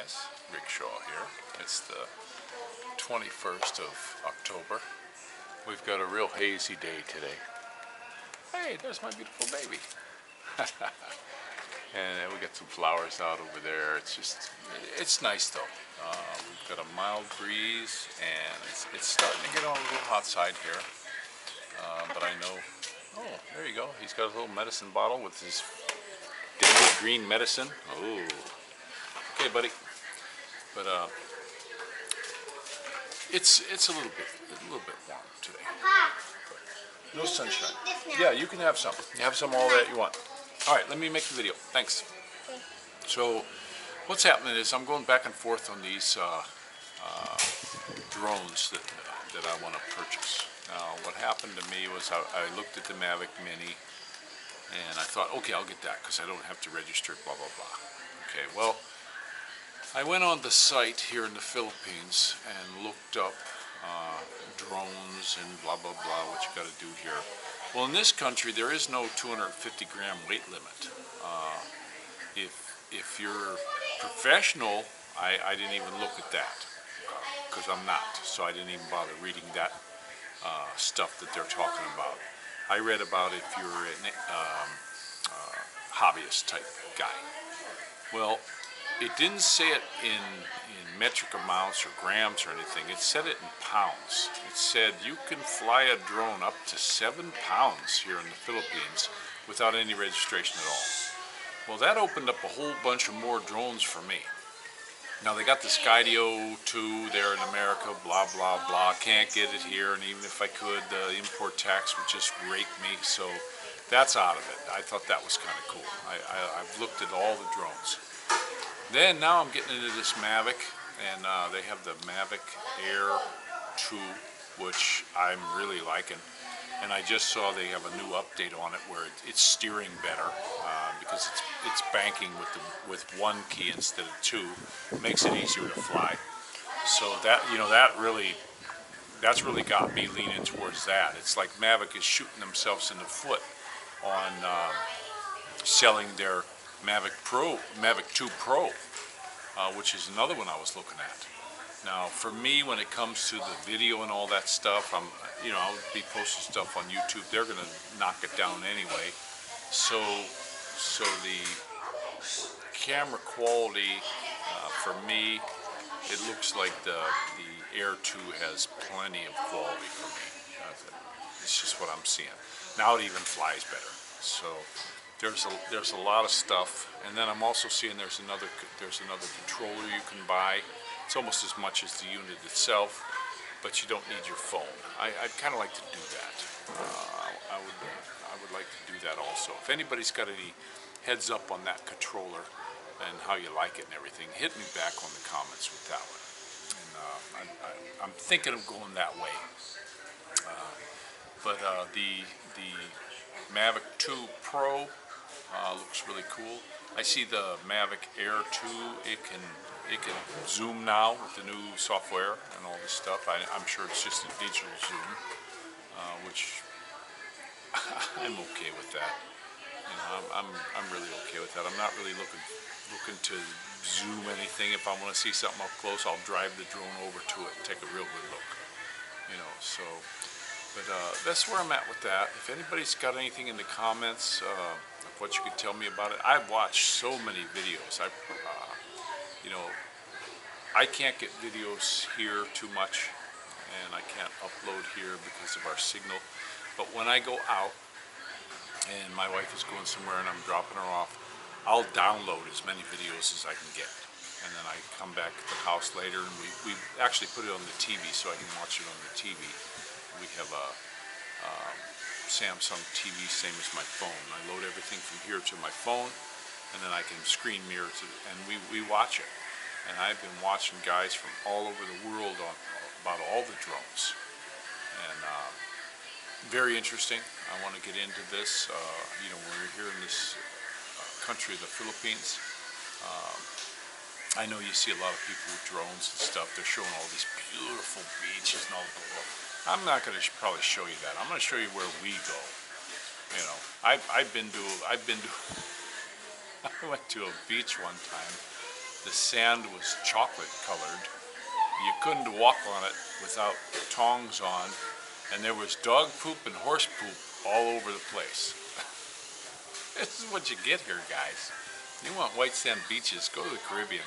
guys, Rickshaw here. It's the 21st of October. We've got a real hazy day today. Hey, there's my beautiful baby. And we got some flowers out over there. It's nice though. We've got a mild breeze and it's starting to get on a little hot side here. But I know, oh, there you go. He's got a little medicine bottle with his daily green medicine. Oh, okay, buddy. But it's a little bit warm today. No sunshine. Yeah, you can have some. You have some all that you want. All right, let me make the video. Thanks. So, what's happening is I'm going back and forth on these drones that I want to purchase. Now, what happened to me was I looked at the Mavic Mini, and I thought, okay, I'll get that because I don't have to register, blah, blah, blah. Okay, well, I went on the site here in the Philippines and looked up drones and blah, blah, blah, what you got to do here. Well, in this country, there is no 250 gram weight limit. If you're professional, I didn't even look at that because I'm not, so I didn't even bother reading that stuff that they're talking about. I read about if you're a hobbyist type guy. Well, it didn't say it in metric amounts or grams or anything. It said it in pounds. It said you can fly a drone up to 7 pounds here in the Philippines without any registration at all. Well, that opened up a whole bunch of more drones for me. Now, they got the Skydio 2 there in America, blah, blah, blah. Can't get it here, and even if I could, the import tax would just rake me, so that's out of it. I thought that was kind of cool. I've looked at all the drones. Then, now I'm getting into this Mavic, and they have the Mavic Air 2, which I'm really liking. And I just saw they have a new update on it where it's steering better because it's banking with one key instead of two. It makes it easier to fly. So that that's really got me leaning towards that. It's like Mavic is shooting themselves in the foot on selling their Mavic 2 Pro, which is another one I was looking at. Now, for me, when it comes to the video and all that stuff, I'll be posting stuff on YouTube. They're going to knock it down anyway. So the camera quality, for me, it looks like the Air 2 has plenty of quality for me. It's just what I'm seeing. Now it even flies better. So there's a lot of stuff, and then I'm also seeing there's another controller you can buy. It's almost as much as the unit itself, but you don't need your phone. I'd kind of like to do that. I would like to do that also. If anybody's got any heads up on that controller and how you like it and everything, hit me back on the comments with that one. And I'm thinking of going that way. But the Mavic 2 Pro looks really cool. I see the Mavic Air 2. It can zoom now with the new software and all this stuff. I'm sure it's just a digital zoom, which I'm okay with that. I'm really okay with that. I'm not really looking to zoom anything. If I want to see something up close, I'll drive the drone over to it and take a real good look. But that's where I'm at with that. If anybody's got anything in the comments of what you could tell me about it, I've watched so many videos. I can't get videos here too much, and I can't upload here because of our signal. But when I go out, and my wife is going somewhere and I'm dropping her off, I'll download as many videos as I can get. And then I come back to the house later, and we actually put it on the TV so I can watch it on the TV. We have a Samsung TV, same as my phone. I load everything from here to my phone, and then I can screen mirror and we watch it. And I've been watching guys from all over the world about all the drones. And very interesting. I want to get into this. When we're here in this country, the Philippines, I know you see a lot of people with drones and stuff. They're showing all these beautiful beaches and all that. I'm not going to probably show you that. I'm going to show you where we go. I went to a beach one time The sand was chocolate colored. You couldn't walk on it without tongs on, and there was dog poop and horse poop all over the place. This is what you get here, guys. You want white sand beaches, go to the Caribbean.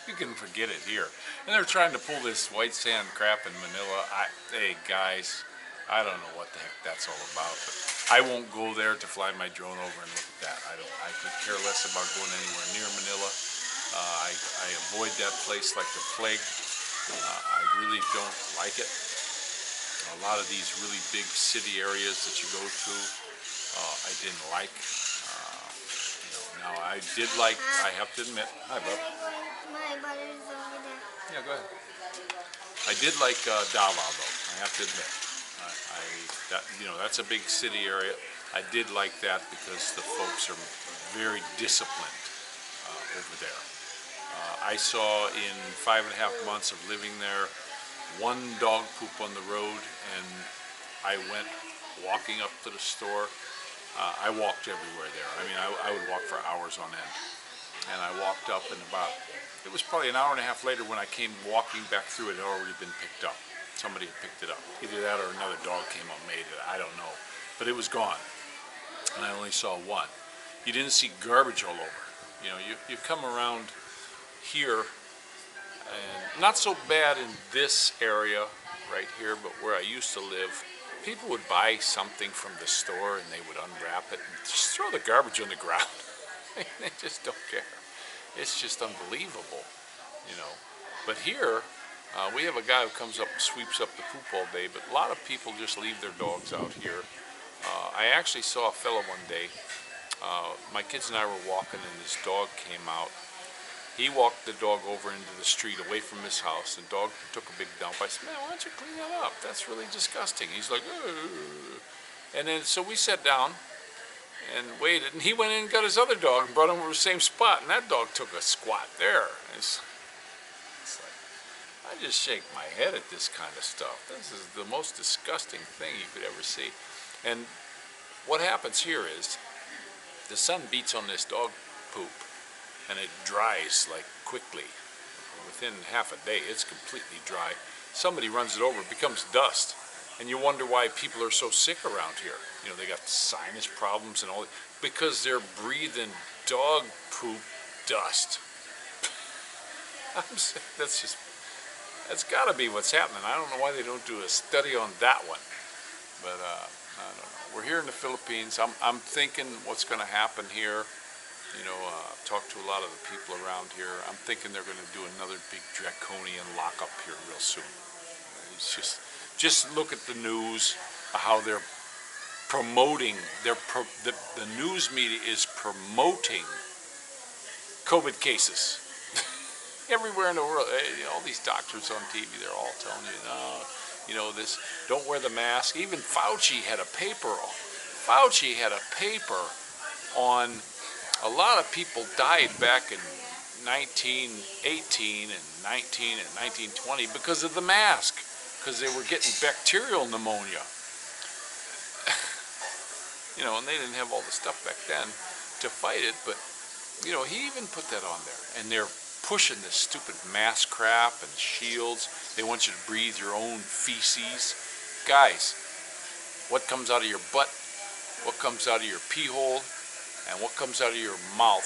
You can forget it here. And they're trying to pull this white sand crap in Manila. Hey guys, I don't know what the heck that's all about, but I won't go there to fly my drone over and look at that. I could care less about going anywhere near Manila. I avoid that place like the plague. I really don't like it. A lot of these really big city areas that you go to, I didn't like. Now I did like, I have to admit, hi bub. My brother's over there. Yeah, go ahead. I did like Davao though, I have to admit. That's a big city area. I did like that because the folks are very disciplined over there. I saw in 5.5 months of living there, one dog poop on the road, and I went walking up to the store. I walked everywhere there. I mean, I would walk for hours on end. And I walked up, and it was probably an hour and a half later when I came walking back through, it had already been picked up. Somebody had picked it up. Either that or another dog came up and made it. I don't know. But it was gone. And I only saw one. You didn't see garbage all over. You come around here, and not so bad in this area right here, but where I used to live, people would buy something from the store and they would unwrap it and just throw the garbage on the ground. They just don't care. It's just unbelievable, But here, we have a guy who comes up and sweeps up the poop all day, but a lot of people just leave their dogs out here. I actually saw a fellow one day. My kids and I were walking, and this dog came out. He walked the dog over into the street away from his house, and the dog took a big dump. I said, man, why don't you clean that up? That's really disgusting. He's like, ugh. And then so we sat down and waited, and he went in and got his other dog and brought him to the same spot, and that dog took a squat there. It's like, I just shake my head at this kind of stuff. This is the most disgusting thing you could ever see. And what happens here is the sun beats on this dog poop, and it dries like quickly. Within half a day, it's completely dry. Somebody runs it over, it becomes dust. And you wonder why people are so sick around here. They got sinus problems and all, because they're breathing dog poop dust. That's gotta be what's happening. I don't know why they don't do a study on that one. But I don't know. We're here in the Philippines. I'm thinking what's gonna happen here. Talk to a lot of the people around here. I'm thinking they're going to do another big draconian lockup here real soon. It's just look at the news, how they're promoting. The news media is promoting COVID cases everywhere in the world. All these doctors on TV, they're all telling you, no, this, don't wear the mask. Even Fauci had a paper on. A lot of people died back in 1918 and 19 and 1920 because of the mask, because they were getting bacterial pneumonia. And they didn't have all the stuff back then to fight it, but, he even put that on there. And they're pushing this stupid mask crap and shields. They want you to breathe your own feces. Guys, what comes out of your butt, what comes out of your pee hole, and what comes out of your mouth,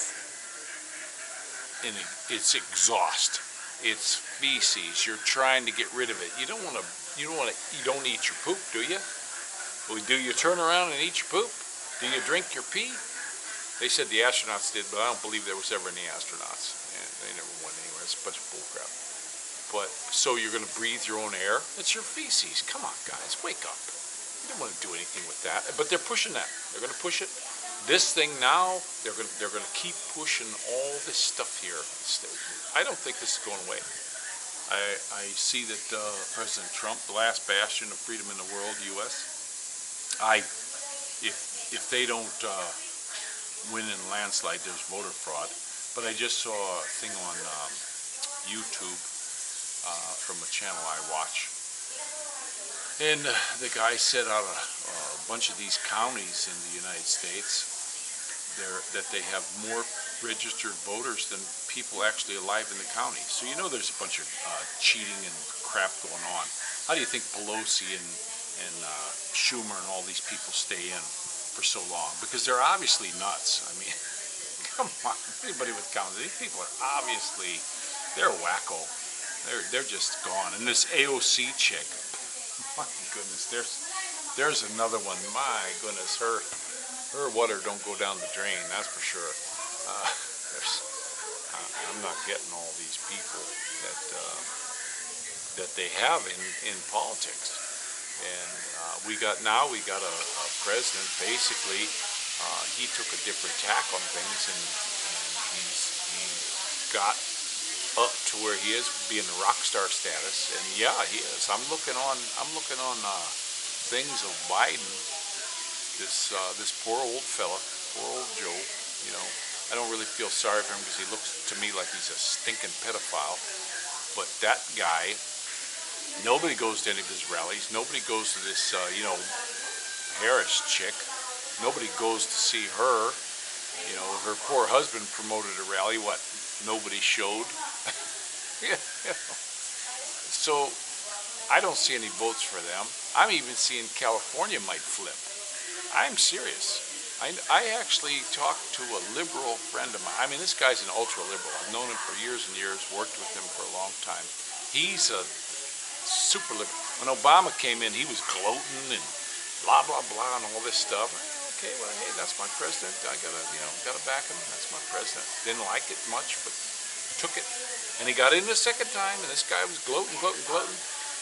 it's exhaust, it's feces. You're trying to get rid of it. You don't eat your poop, do you? Well, do you turn around and eat your poop? Do you drink your pee? They said the astronauts did, but I don't believe there was ever any astronauts. They never went anywhere. It's a bunch of bullcrap. But so you're going to breathe your own air? It's your feces. Come on, guys, wake up. You don't want to do anything with that. But they're pushing that. They're going to push it. This thing now, they're going to keep pushing all this stuff here. I don't think this is going away. I see that President Trump, the last bastion of freedom in the world, U.S., if they don't win in landslide, there's voter fraud. But I just saw a thing on YouTube from a channel I watch. And the guy said out of a bunch of these counties in the United States that they have more registered voters than people actually alive in the county. So you know there's a bunch of cheating and crap going on. How do you think Pelosi and Schumer and all these people stay in for so long? Because they're obviously nuts. I mean, come on, anybody with common sense, these people are obviously, they're wacko. They're just gone. And this AOC chick, my goodness, there's another one. My goodness, her water don't go down the drain, that's for sure. Uh, I'm not getting all these people that they have in politics. And we got a president basically. He took a different tack on things, and he got up to where he is, being a rock star status. And yeah, he is. I'm looking on things of Biden. This poor old fella, poor old Joe. You know, I don't really feel sorry for him because he looks to me like he's a stinking pedophile. But that guy, nobody goes to any of his rallies. Nobody goes to this, Harris chick. Nobody goes to see her. You know, her poor husband promoted a rally. What? Nobody showed. Yeah. So I don't see any votes for them. I'm even seeing California might flip. I'm serious. I actually talked to a liberal friend of mine. I mean, this guy's an ultra liberal. I've known him for years and years, worked with him for a long time. He's a super liberal. When Obama came in, he was gloating and blah, blah, blah, and all this stuff. Okay, well, hey, that's my president. I gotta back him. That's my president. Didn't like it much, but took it. And he got in the second time, and this guy was gloating, gloating, gloating.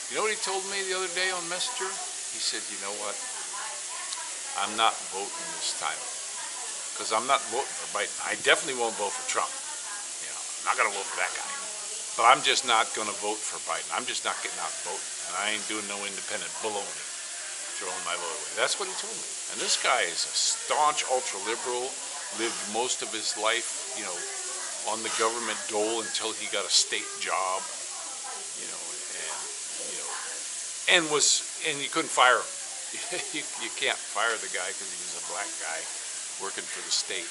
You know what he told me the other day on Messenger? He said, you know what? I'm not voting this time because I'm not voting for Biden. I definitely won't vote for Trump. You know, I'm not gonna vote for that guy. But I'm just not gonna vote for Biden. I'm just not getting out and voting, and I ain't doing no independent baloney, throwing my vote away. That's what he told me. And this guy is a staunch ultra liberal. Lived most of his life, on the government dole until he got a state job. And you couldn't fire him. You can't fire the guy because he was a black guy working for the state.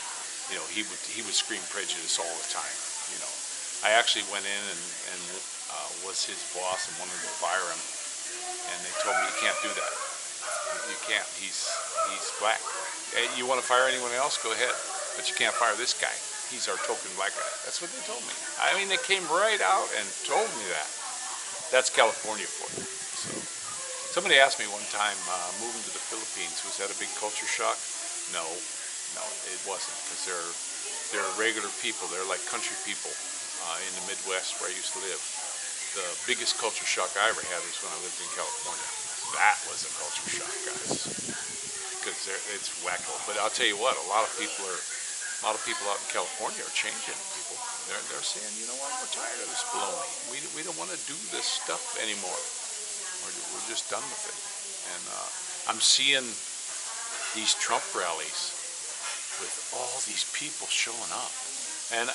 He would scream prejudice all the time. I actually went in and was his boss and wanted to fire him, and they told me you can't do that. You can't. He's black. Hey, you want to fire anyone else? Go ahead, but you can't fire this guy. He's our token black guy. That's what they told me. I mean, they came right out and told me that. That's California for you. So, somebody asked me one time, moving to the Philippines, was that a big culture shock? No, it wasn't, because they're regular people. They're like country people in the Midwest where I used to live. The biggest culture shock I ever had was when I lived in California. That was a culture shock, guys, because it's wacko. But I'll tell you what, a lot of people out in California are changing. People, they're saying, you know what, we're tired of this baloney. We don't want to do this stuff anymore. We're just done with it. And I'm seeing these Trump rallies with all these people showing up. And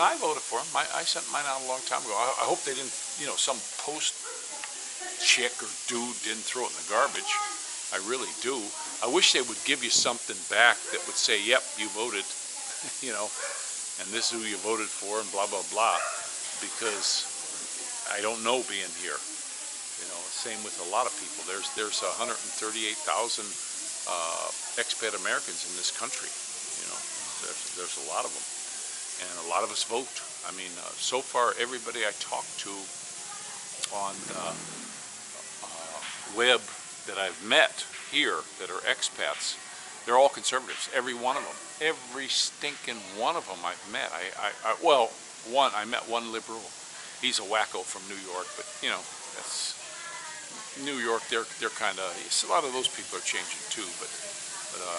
I voted for him. I sent mine out a long time ago. I hope they didn't, some post chick or dude didn't throw it in the garbage. I really do. I wish they would give you something back that would say, yep, you voted, and this is who you voted for, and blah, blah, blah, because I don't know being here. Same with a lot of people. There's 138,000 expat Americans in this country. There's a lot of them, and a lot of us vote. I mean, so far everybody I talked to on the web that I've met here that are expats, they're all conservatives. Every one of them, every stinking one of them I've met. I met one liberal. He's a wacko from New York, but that's New York. They're kind of. A lot of those people are changing too, but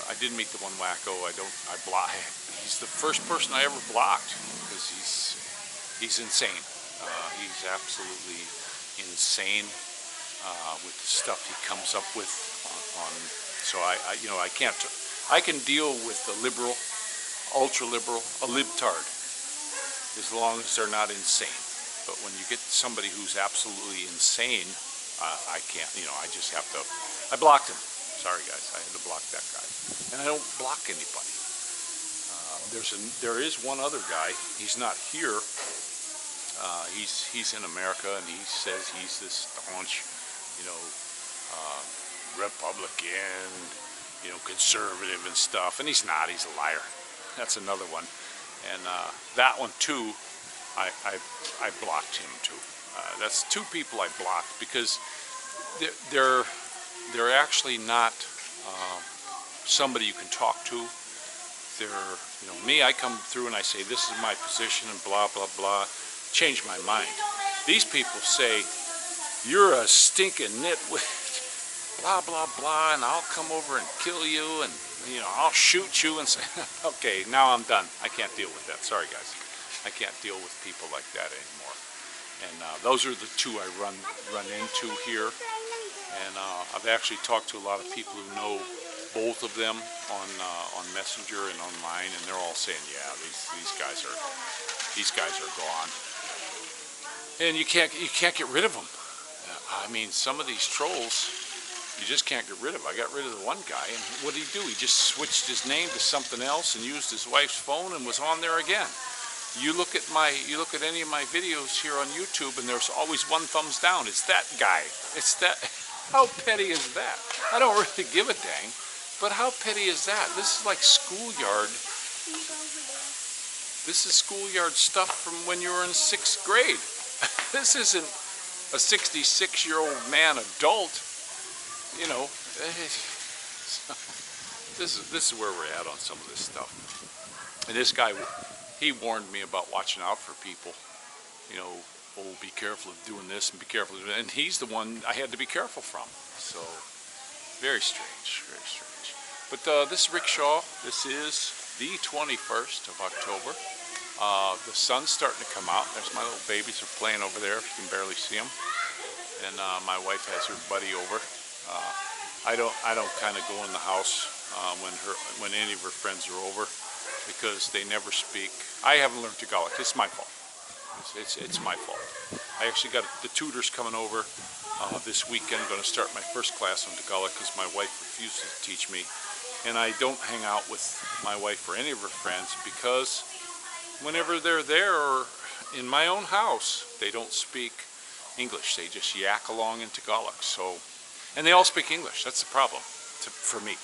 I did meet the one wacko. He's the first person I ever blocked because he's insane. He's absolutely insane with the stuff he comes up with. So I can't. I can deal with a liberal, ultra liberal, a libtard, as long as they're not insane. But when you get somebody who's absolutely insane, I can't. I just have to. I blocked him. Sorry, guys. I had to block that guy. And I don't block anybody. there is one other guy. He's not here. He's in America, and he says he's this staunch, you know, Republican, you know, conservative and stuff, and he's not. He's a liar. That's another one, and that one too. I blocked him too. That's two people I blocked because they're actually not somebody you can talk to. They're, you know, me. I come through and I say this is my position and blah blah blah. Change my mind. These people say you're a stinking nitwit, blah blah blah, and I'll come over and kill you, and you know I'll shoot you and say, okay, now I'm done. I can't deal with that. Sorry guys, I can't deal with people like that anymore. And those are the two I run into here. And I've actually talked to a lot of people who know both of them on Messenger and online, and they're all saying, yeah, these guys are gone. And you can't get rid of them. I mean, some of these trolls, you just can't get rid of. I got rid of the one guy, and what did he do? He just switched his name to something else and used his wife's phone and was on there again. You look at any of my videos here on YouTube, and there's always one thumbs down. It's that guy. It's that. How petty is that? I don't really give a dang, but how petty is that? This is like schoolyard. This is schoolyard stuff from when you were in 6th grade. This isn't a 66-year-old man adult, you know. This is where we're at on some of this stuff. And this guy, he warned me about watching out for people. You know, oh, be careful of doing this and be careful of doing that. And he's the one I had to be careful from. So, very strange, very strange. But this rickshaw, this is the 21st of October. The sun's starting to come out. There's my little babies are playing over there, if you can barely see them. And my wife has her buddy over. I don't kind of go in the house when any of her friends are over because they never speak. I haven't learned Tagalog. It's my fault. It's my fault. I actually got the tutors coming over this weekend. I'm going to start my first class on Tagalog because my wife refuses to teach me. And I don't hang out with my wife or any of her friends because whenever they're there or in my own house, they don't speak English. They just yak along in Tagalog. So, and they all speak English. That's the problem for me.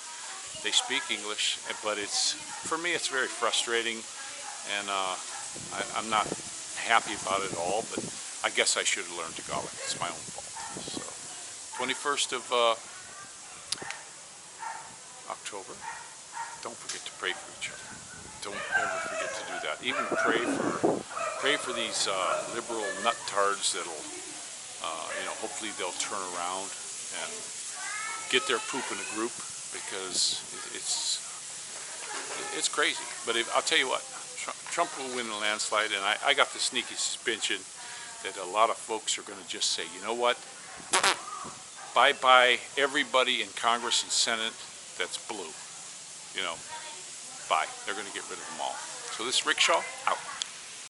They speak English, but for me it's very frustrating, and I'm not happy about it all. But I guess I should have learned Tagalog. It's my own fault. So, 21st of October. Don't forget to pray for each other. Don't ever forget to do that. Even pray for these liberal nuttards that'll, you know, hopefully they'll turn around and get their poop in a group because it's crazy. But I'll tell you what, Trump will win a landslide, and I got the sneaky suspicion that a lot of folks are going to just say, you know what, bye-bye everybody in Congress and Senate that's blue. You know, bye. They're going to get rid of them all. So this rickshaw, out.